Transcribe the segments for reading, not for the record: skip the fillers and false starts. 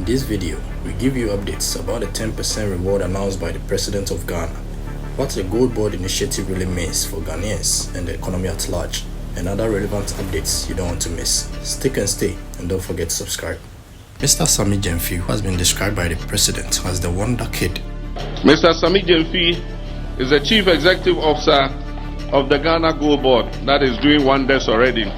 In this video, we give you updates about the 10% reward announced by the President of Ghana, what the GoldBod initiative really means for Ghanaians and the economy at large, and other relevant updates you don't want to miss. Stick and stay, and don't forget to subscribe. Mr. Sammy Gyamfi, who has been described by the President as the Wonder Kid. Mr. Sammy Gyamfi is the Chief Executive Officer of the Ghana GoldBod that is doing wonders already.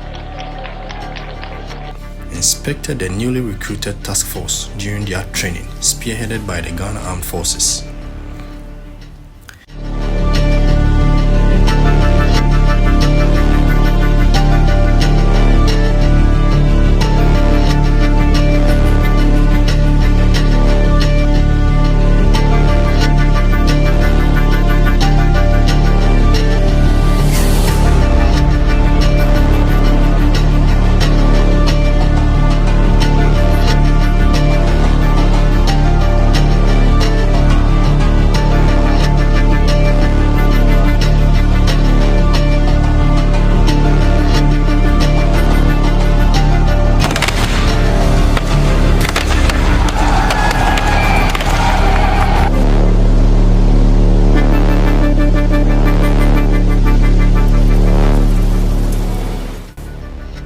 Inspected the newly recruited task force during their training, spearheaded by the Ghana Armed Forces.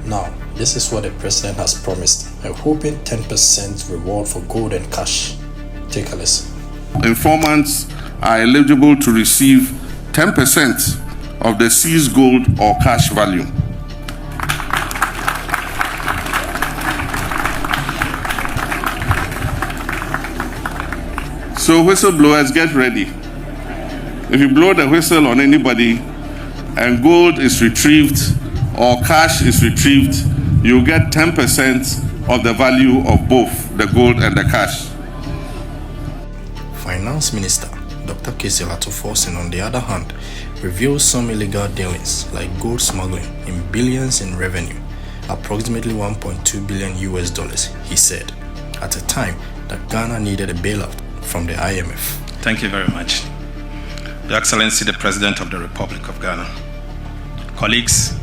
Now, this is what the President has promised, a whopping 10% reward for gold and cash. Take a listen. Informants are eligible to receive 10% of the seized gold or cash value. So whistleblowers, get ready. If you blow the whistle on anybody and gold is retrieved or cash is retrieved, you get 10% of the value of both the gold and the cash. Finance Minister Dr. FORSON'S, on the other hand, reveals some illegal dealings like gold smuggling in billions in revenue, approximately $1.2 billion. He said, at a time that Ghana needed a bailout from the IMF. Thank you very much. Your Excellency, the President of the Republic of Ghana, colleagues,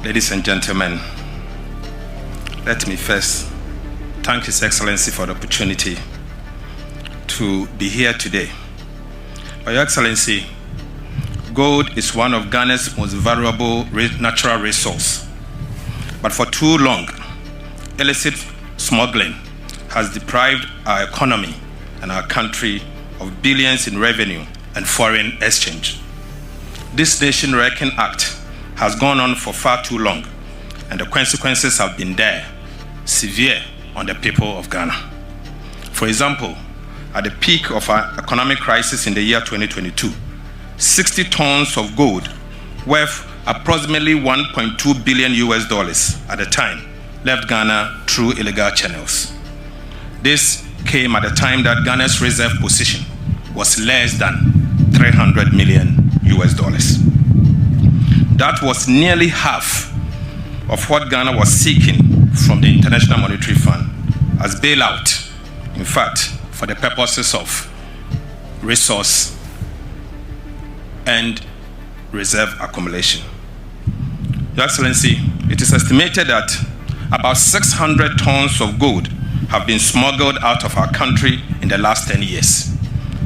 ladies and gentlemen, let me first thank His Excellency for the opportunity to be here today. Your Excellency, gold is one of Ghana's most valuable natural resources. But for too long, illicit smuggling has deprived our economy and our country of billions in revenue and foreign exchange. This Nation Wrecking Act has gone on for far too long, and the consequences have been there, severe on the people of Ghana. For example, at the peak of our economic crisis in the year 2022, 60 tons of gold worth approximately $1.2 billion at the time left Ghana through illegal channels. This came at a time that Ghana's reserve position was less than $300 million. That was nearly half of what Ghana was seeking from the International Monetary Fund as bailout, in fact, for the purposes of resource and reserve accumulation. Your Excellency, it is estimated that about 600 tons of gold have been smuggled out of our country in the last 10 years.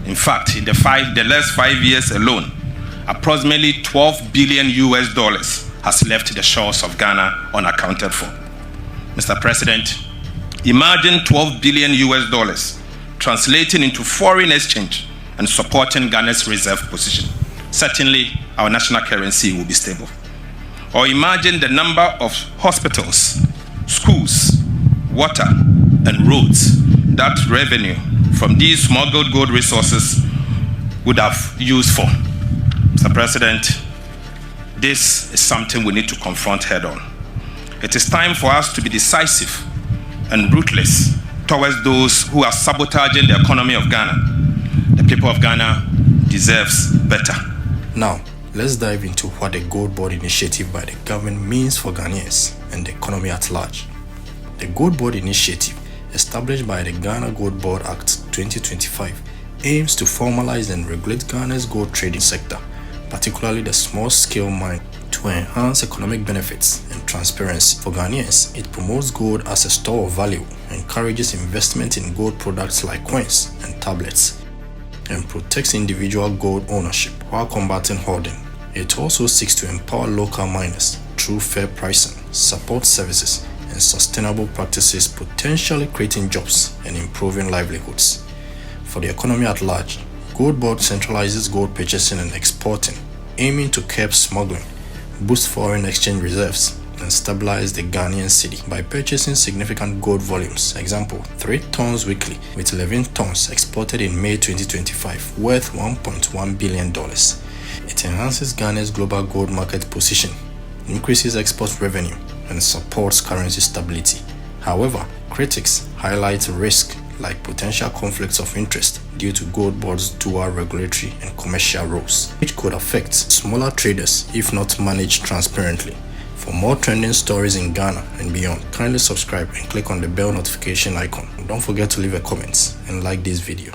In fact, in the last 5 years alone, approximately $12 billion has left the shores of Ghana unaccounted for. Mr. President, imagine $12 billion translating into foreign exchange and supporting Ghana's reserve position. Certainly, our national currency will be stable. Or imagine the number of hospitals, schools, water, and roads that revenue from these smuggled gold resources would have used for. Mr. President, this is something we need to confront head on. It is time for us to be decisive and ruthless towards those who are sabotaging the economy of Ghana. The people of Ghana deserves better. Now, let's dive into what the GoldBod initiative by the government means for Ghanaians and the economy at large. The GoldBod initiative, established by the Ghana GoldBod Act 2025, aims to formalize and regulate Ghana's gold trading sector, particularly the small-scale mine, to enhance economic benefits and transparency. For Ghanaians, it promotes gold as a store of value encourages investment in gold products like coins and tablets, and protects individual gold ownership while combating hoarding. It also seeks to empower local miners through fair pricing, support services, and sustainable practices, potentially creating jobs and improving livelihoods. For the economy at large, GoldBod centralizes gold purchasing and exporting, aiming to curb smuggling, boost foreign exchange reserves, and stabilize the Ghanaian cedi by purchasing significant gold volumes. Example, 3 tons weekly, with 11 tons exported in May 2025, worth $1.1 billion. It enhances Ghana's global gold market position, increases export revenue, and supports currency stability. However, critics highlight risk like potential conflicts of interest due to GoldBod's dual regulatory and commercial roles, which could affect smaller traders if not managed transparently. For more trending stories in Ghana and beyond, kindly subscribe and click on the bell notification icon. Don't forget to leave a comment and like this video.